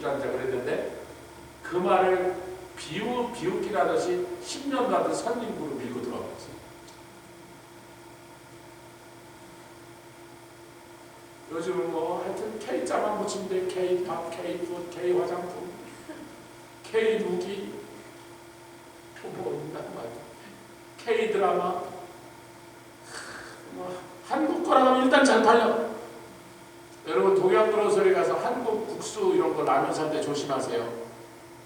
주저앉아 그랬는데 그 말을 비웃기라듯이 10년도 하듯 선진국으로 밀고 들어갔어요. 요즘은 뭐 하여튼 K자만 붙이면 돼. K팝, K푸드, K화장품, K무기, K드라마. 뭐 한국 거라면 일단 잘 팔려. 여러분 동양 그로서리 가서 한국 국수 이런 거 라면 살 때 조심하세요.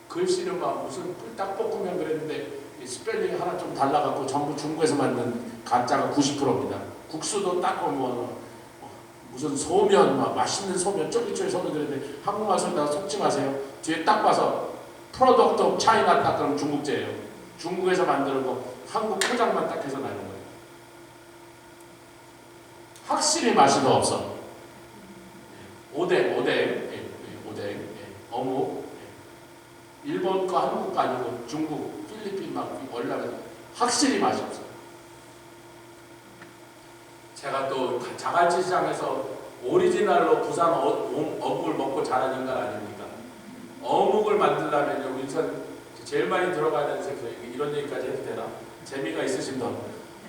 글씨는 막 무슨 불닭볶음면 그랬는데 스펠링이 하나 좀 달라갖고 전부 중국에서 만든 가짜가 90%입니다. 국수도 딱 보면 무슨 소면 막 맛있는 소면 쫄깃쫄깃 소면 그랬는데 한국말 쓰다가 속지 마세요. 뒤에 딱 봐서 프로덕트 오브 차이나 딱 그러면 중국제예요. 중국에서 만드는 거 한국 포장만 딱 해서 나는 거예요. 확실히 맛이 더 없어. 오뎅, 어묵. 일본 거, 한국 거 아니고 중국, 필리핀 막 월남에서 확실히 맛이 없어요. 제가 또 자갈치 시장에서 오리지널로 부산 어묵을 먹고 자란 인간 아닙니까? 어묵을 만들려면 여기 제일 많이 들어가야 되는 색소, 이런 얘기까지 해도 되나? 재미가 있으신 분.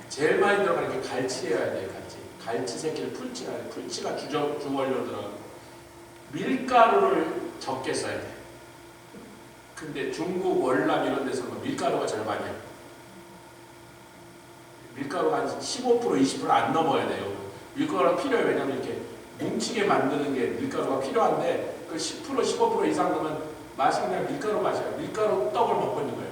제일 많이 들어가는 게 갈치여야 돼요, 갈치. 갈치 새끼를 풀치라 해요. 풀치가 주원료로 들어가고 밀가루를 적게 써야 돼. 근데 중국, 월남 이런 데서는 밀가루가 절반이에요. 밀가루가 한 15%, 20% 안 넘어야 돼요. 밀가루가 필요해요. 왜냐면 이렇게 뭉치게 만드는 게 밀가루가 필요한데 그 10%, 15% 이상 되면 맛이 그냥 밀가루 맛이에요. 밀가루 떡을 먹고 있는 거예요.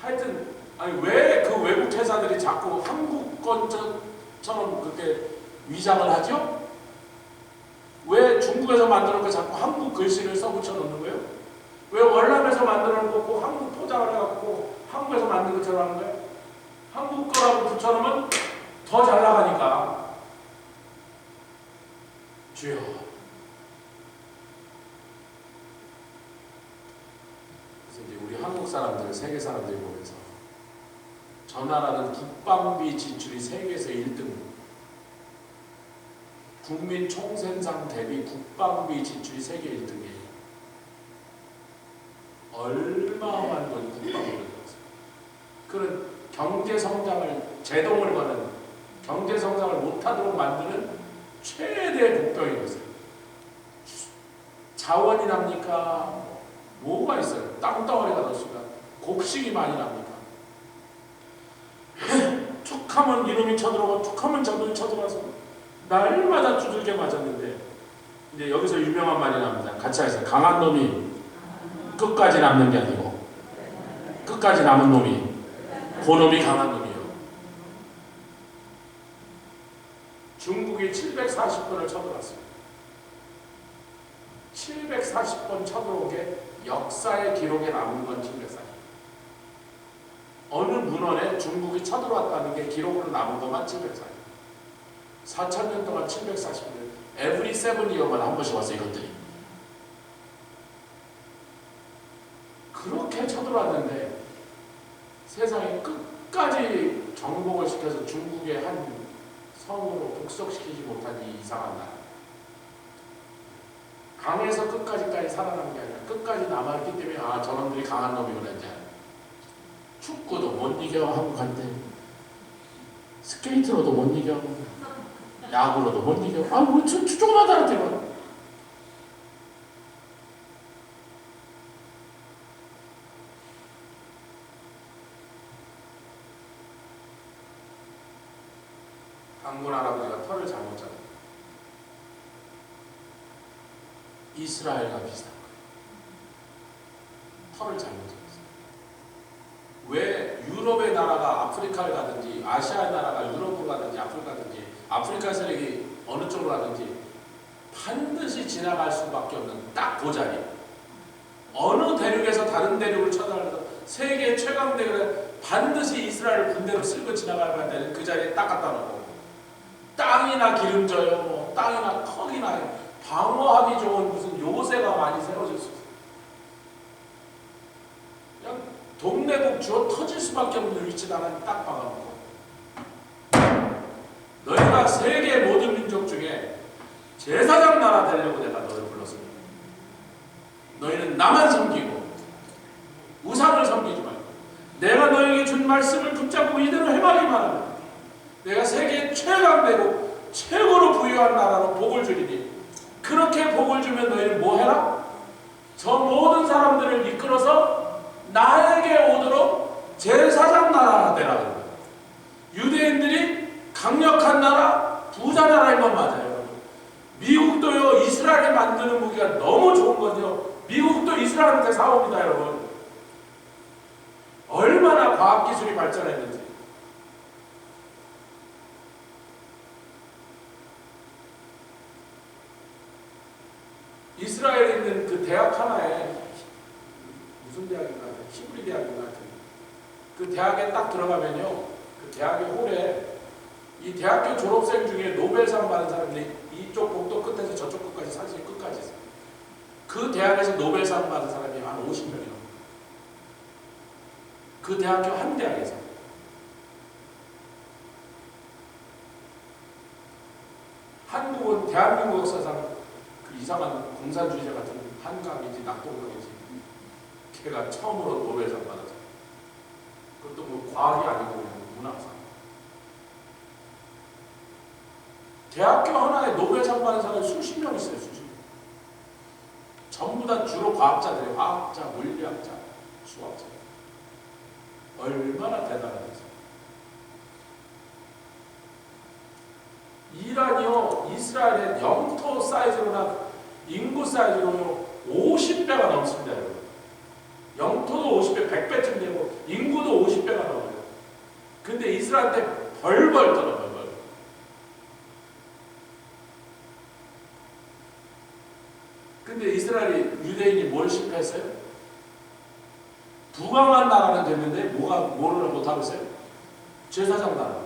하여튼 아니 왜 그 외국 회사들이 자꾸 한국 것처럼 그렇게 위장을 하죠? 왜 중국에서 만드는 거 자꾸 한국 글씨를 써붙여 놓는 거예요? 왜 월남에서 만드는 거 꼭 한국 포장을 해갖고 한국에서 만든 것처럼 하는 거예요? 한국 거라고 붙여놓으면 더 잘 나가니까. 주여. 그래서 이제 우리 한국 사람들, 세계 사람들이 보면서 저 나라는 국방비 지출이 세계에서 1등. 국민 총생산 대비 국방비 지출이 세계 1등이에요. 얼마만 돈 국방비를 들었어요. 그런 경제 성장을 제동을 거는 경제 성장을 못하도록 만드는 최대 복병이 있어요. 자원이 납니까? 뭐가 있어요? 땅덩어리가 넣습니다. 곡식이 많이 납니까? 툭하면 이놈이 쳐들어가고 툭하면 저놈이 쳐들어가서 날마다 두들겨 맞았는데 이제 여기서 유명한 말이 납니다. 같이 하세요. 강한 놈이 끝까지 남는 게 아니고 끝까지 남은 놈이 그 놈이 강한 놈이에요. 중국이 740번을 쳐들어왔어요. 740번 쳐들어온 게 역사의 기록에 남은 건 740번. 어느 문헌에 중국이 쳐들어왔다는 게 기록으로 남은 것만 740번. 4,000년 동안 740년, every 7year마다 한 번씩 왔어요, 이것들이. 그렇게 쳐들어왔는데 세상에 끝까지 정복을 시켜서 중국의 한 성으로 복속시키지 못한 이 이상한 나라. 강해서 끝까지 살아남은 게 아니라 끝까지 남아있기 때문에 아 저놈들이 강한 놈이구나 이제. 축구도 못 이겨 한국한테. 스케이트로도 못 이겨. 야구로도 못 이겨. 아, 뭐, 조그마한테만. 강군 할아버지가 털을 잘못 잡아요. 이스라엘과 비슷한 거예요. 털을 잘못 잡았어요. 왜 유럽의 나라가 아프리카를 가든지 아시아의 나라가 유럽을 가든지 아프리카 가든지 아프리카 세력이 어느 쪽으로 가든지 반드시 지나갈 수밖에 없는 딱 그 자리. 어느 대륙에서 다른 대륙을 쳐다보면서 세계 최강 대륙에 반드시 이스라엘 군대로 쓸고 지나가야 되는 그 자리에 딱 갖다 놓고 땅이나 기름져요. 뭐 땅이나 턱이나 방어하기 좋은 무슨 요새가 많이 세워질 수 있어요. 그냥 동네국 주어 터질 수밖에 없는 위치다가 딱 박아놓고 너희가 세계 모든 민족 중에 제사장 나라 되려고 내가 너를 불렀습니다. 너희는 나만 섬기고 우상을 섬기지 말고 내가 너에게 준 말씀을 붙잡고 이대로 해마기만 하면 내가 세계에 최강되고 최고로 부유한 나라로 복을 주리니 그렇게 복을 주면 너희는 뭐 해라? 저 모든 사람들을 이끌어서 나에게 오도록 제사장 나라가 되라. 유대인들이 강력한 나라, 부자 나라인 건 맞아요. 미국도요, 이스라엘이 만드는 무기가 너무 좋은 건요. 미국도 이스라엘한테 사옵니다, 여러분. 얼마나 과학기술이 발전했는지. 이스라엘에 있는 그 대학 하나에, 무슨 대학인가, 히브리 대학인가 같은 그 대학에 딱 들어가면요, 그 대학의 홀에 이 대학교 졸업생 중에 노벨상 받은 사람들이 이쪽 복도 끝에서 저쪽 끝까지 사실 끝까지 있어요. 그 대학에서 노벨상 받은 사람이 한 50명이요. 그 대학교 한 대학에서. 한국은 대한민국 역사상 그 이상한 공산주의자 같은 한강이지 낙동강이지 걔가 처음으로 노벨상 받았죠. 그것도 뭐 과학이 아니고 그냥 문학상. 대학교 하나에 노벨상 받은 사람이 수십 명 있어요. 수십 명. 전부 다 주로 과학자들이에요. 과학자, 물리학자, 수학자. 얼마나 대단하겠어요. 이란이요, 이스라엘의 영토 사이즈로나 인구 사이즈로요 50배가 넘습니다. 여러분. 영토도 50배, 100배쯤 되고 인구도 50배가 넘어요. 근데 이스라엘한테 벌벌 떨어 벌벌. 근데 이스라엘이 유대인이 뭘 실패했어요? 부강한 나라는 됐는데 뭐를 못하고 있어요? 제사장 나라.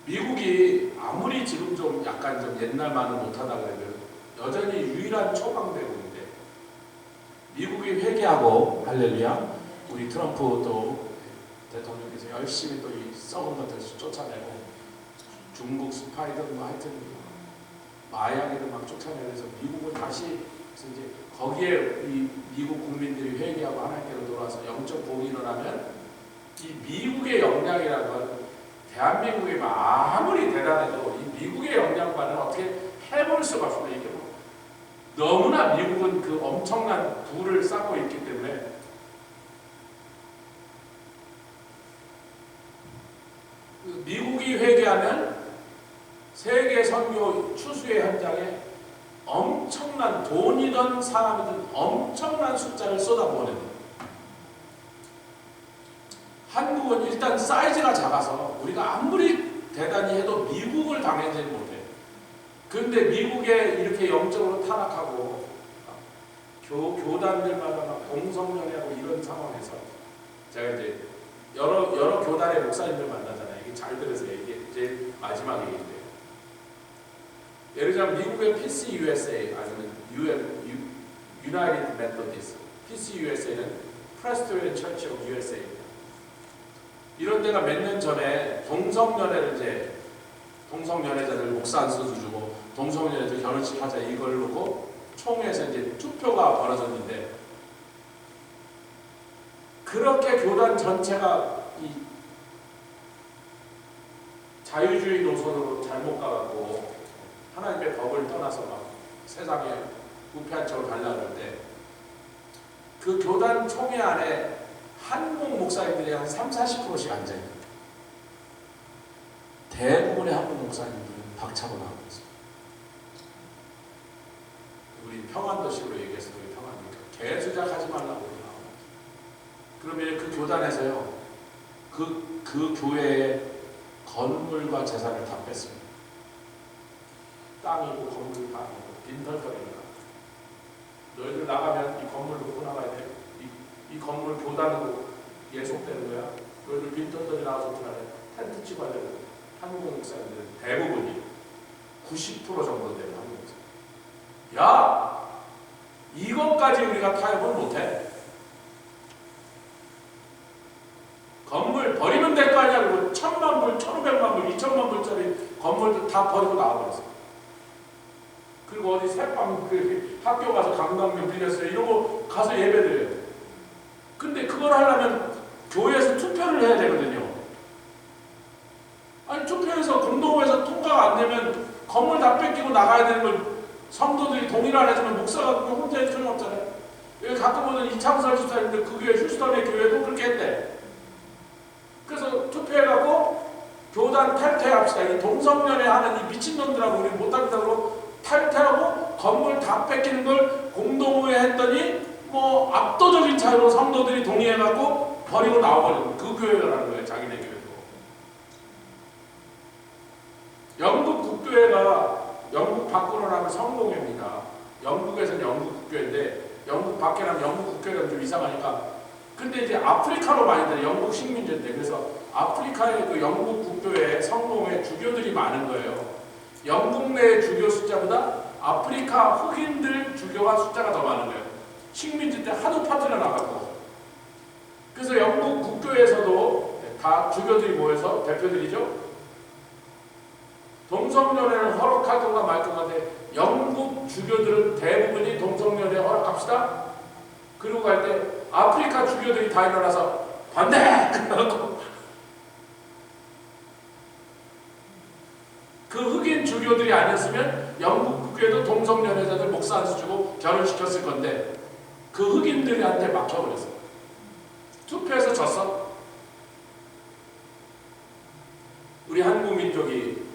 미국이 아무리 지금 좀 약간 좀 옛날만은 못하다 그러면 여전히 유일한 초강대국인데 미국이 회개하고 할렐루야 우리 트럼프 또 대통령께서 열심히 또 이 썩은 것들 쫓아내고 중국 스파이들 뭐 하여튼 마약이들 막 쫓아내면서 미국은 다시 이제 거기에 이 미국 국민들이 회개하고 하나님께로 돌아와서 영적 복이 일어나면 이 미국의 영향이라는 건 대한민국이 아무리 대단해도 이 미국의 영향과는 어떻게 해볼 수가 없습니다. 이게 뭐 너무나 미국은 그 엄청난 부를 쌓고 있기 때문에 미국이 회개하면 세계 선교 추수의 현장에 엄청난 돈이든 사람이든 엄청난 숫자를 쏟아부어냅니다. 한국은 일단 사이즈가 작아서 우리가 아무리 대단히 해도 미국을 당하지 못해요. 그런데 미국에 이렇게 영적으로 타락하고 교단들마다 막 동성연애하고 이런 상황에서 제가 이제 여러 교단의 목사님들 만나잖아요. 이게 잘 들으세요. 이게 이제 마지막 얘기인데 예를 들면 미국의 PCUSA 아니면 United Methodist PCUSA는 Presbyterian Church of USA 이런 데가 몇 년 전에 동성연애를 이제 동성연애자들 목사 안수도 주고 동성연애자 결혼식 하자 이걸 놓고 총회에서 이제 투표가 벌어졌는데 그렇게 교단 전체가 이 자유주의 노선으로 잘못 가갖고 하나님의 법을 떠나서 막 세상에 부패한 척을 하려고 하는데 그 교단 총회 안에 한국 목사님들이 한 30-40%씩 앉아있어요. 대부분의 한국 목사님들은 박차고 나오고 있어요. 우리 평안도식으로 얘기해서 우리 평안도니까 개수작하지 말라고 나오고 그러면 그 교단에서요 그 교회의 건물과 재산을 다 뺐습니다. 땅이고 건물이 다 빈털터리니까 너희들 나가면 이 건물 놓고 나가야 돼. 이 건물 교단으로 예속되는 거야. 너희들 빈털터리 나와서 어떡하래. 텐트 치고 하려고. 한국 목사님들은 대부분이 90% 정도 되는 한국 목사님. 야! 이것까지 우리가 타협을 못해. 건물 버리면 될 거 아니야. 그리고 1,000만 불, 1,500만 불, 2,000만 불 8천원짜리 건물도 다 버리고 나와버렸어요. 그리고 어디 새빵 학교 가서 강당면 빌렸어요. 이러고 가서 예배드려요. 근데 그걸 하려면 교회에서 투표를 해야 되거든요. 아니 투표해서 공동회에서 통과가 안 되면 건물 다 뺏기고 나가야 되는 걸 성도들이 동의를 안 해주면 목사가 혼자 해줄 수는 없잖아요. 여기 가끔 보는 이창설 집사님들 그 교회 휴스턴의 교회도 그렇게 했대. 그래서 투표해갖고 교단 탈퇴합시다. 이 동성연애 하는 이 미친놈들하고 우리 못한다고 탈퇴하고 건물 다 뺏기는 걸 공동의회 했더니 뭐 압도적인 차이로 성도들이 동의해갖고 버리고 나와버리고 그 교회라는 거예요. 자기네 교회도. 영국 국교회가 영국 밖으로 나면 성공회입니다. 영국에서는 영국 국교회인데 영국 밖에 나면 영국 국교회가 좀 이상하니까. 근데 이제 아프리카로 많이 들어요. 영국 식민지인데. 그래서 아프리카의 그 영국 국교회 성공회 주교들이 많은 거예요. 영국 내 주교 숫자보다 아프리카 흑인들 주교가 숫자가 더 많은 거예요. 식민지 때 하도 파트너 나가고. 그래서 영국 국교에서도 다 주교들이 모여서 대표들이죠. 동성연애를 허락할 건가 말 건가인데 영국 주교들은 대부분이 동성연애 허락합시다. 그러고 갈 때 아프리카 주교들이 다 일어나서 반대! 그러고 그 흑인 주교들이 아니었으면 영국 국교에도 동성연애자들 목사 안 주고 결혼시켰을 건데 그 흑인들한테 막혀버렸어요. 투표해서 졌어. 우리 한국 민족이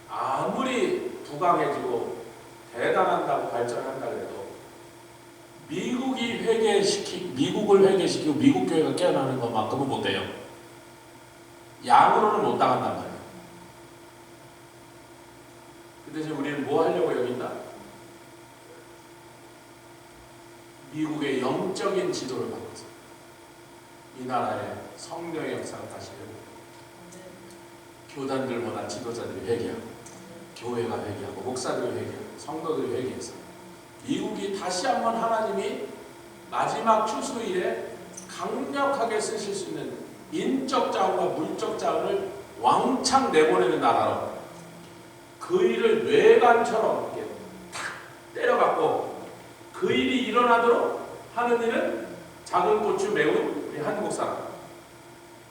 아무리 부강해지고 대단한다고 발전한다 그래도 미국을 회개시키고 미국 교회가 깨어나는 것만큼은 못해요. 양으로는 못 당한단 말이에요. 그 대신 우리는 뭐 하려고 여기 있나? 미국의 영적인 지도를 받아서 이 나라의 성령의 역사를 다시 배우고 교단들보다 지도자들이 회개하고 교회가 회개하고 목사들이 회개하고 성도들이 회개해서 미국이 다시 한번 하나님이 마지막 추수일에 강력하게 쓰실 수 있는 인적 자원과 물적 자원을 왕창 내보내는 나라로 그 일을 뇌관처럼 이렇게 탁 때려갖고 그 일이 일어나도록 하는 일은 작은 고추 매운 우리 한국 사람.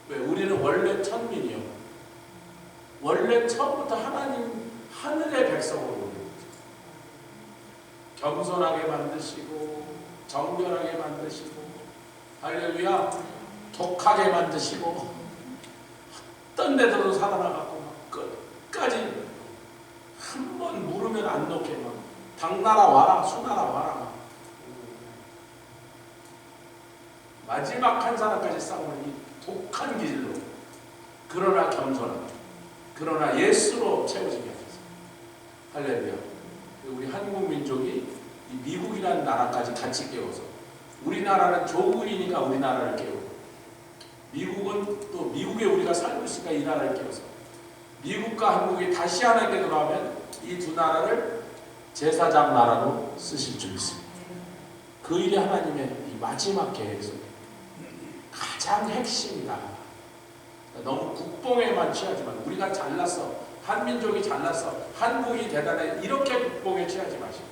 왜? 우리는 원래 천민이요. 원래 처음부터 하나님 하늘의 백성으로 겸손하게 만드시고 정결하게 만드시고 할렐루야 독하게 만드시고 어떤 데서도 살아나가고 끝까지 한 번 물으면 안 놓게 막 당나라 와라 수나라 와라 마지막 한 사람까지 싸우는 이 독한 길로 그러나 겸손하게 그러나 예수로 채워지게 하소서. 할렐루야. 우리 한국 민족이 이 미국이라는 나라까지 같이 깨워서 우리나라는 조국이니까 우리나라를 깨우고 미국은 또 미국에 우리가 살고 있으니까 이 나라를 깨워서 미국과 한국이 다시 하나님께 돌아오면 이 두 나라를 제사장 나라로 쓰실 줄 믿습니다. 그 일이 하나님의 이 마지막 계획 속에 가장 핵심이다. 너무 국뽕에만 취하지만 우리가 잘났어 한민족이 잘났어 한국이 대단해 이렇게 국뽕에 취하지 마시고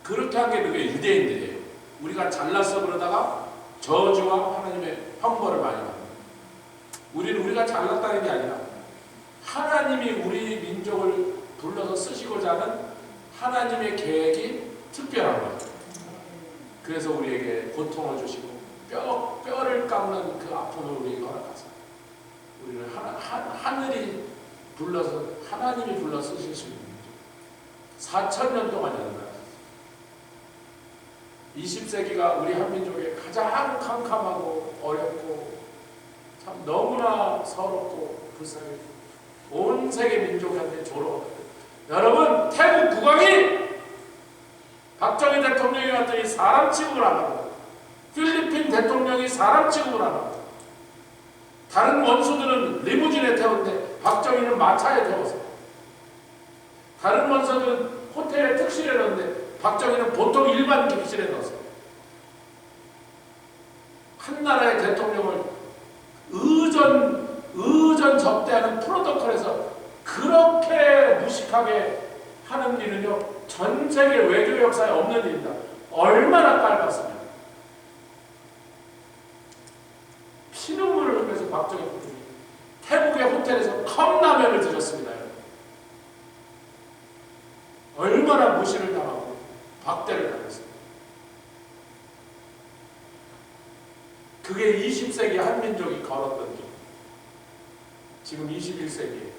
그렇게 한 게 그게 유대인들이에요. 우리가 잘났어 그러다가 저주와 하나님의 형벌을 많이 받는 우리는 우리가 잘났다는 게 아니라 하나님이 우리 민족을 불러서 쓰시고자 하는 하나님의 계획이 특별한 거예요. 그래서 우리에게 고통을 주시고 뼈를 깎는 그 아픔을 우리에게 허락하사 우리를 하늘이 불러서 하나님이 불러 쓰실 수 있는 4,000년 동안 연다. 20세기가 우리 한민족의 가장 캄캄하고 어렵고 참 너무나 서럽고 불쌍해 온 세계 민족한테 조롱. 여러분 태국 국왕이 박정희 대통령이 왔더니 사람 취급을 안 하고 필리핀 대통령이 사람 취급을 안 하고 다른 원수들은 리무진에 태웠는데 박정희는 마차에 태워서 다른 원수들은 호텔에 특실에 넣었는데 박정희는 보통 일반 객실에 넣었어요. 한 나라의 대통령을 의전 접대하는 프로토콜에서 그 무식하게 하는 일은요, 전 세계 외교 역사에 없는 일입니다. 얼마나 깔봤으면. 피눈물을 흘려서 박정희 대통령이 태국의 호텔에서 컵라면을 드셨습니다. 얼마나 무시를 당하고 박대를 당했습니다. 그게 20세기 한민족이 걸었던 길. 지금 21세기에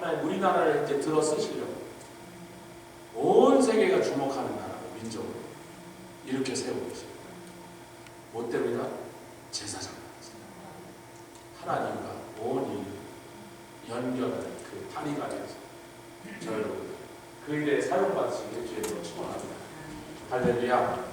하나님 우리나라를 이제 들어 쓰시려고 온 세계가 주목하는 나라로 민족으로 이렇게 세우고 계십니다. 뭐 때문이다? 제사장 하나님과 온 인류 연결하는 그 다리가 되어서 저 여러분 그 일에 사용받으시기를 주님으로 축원합니다. 할렐루야.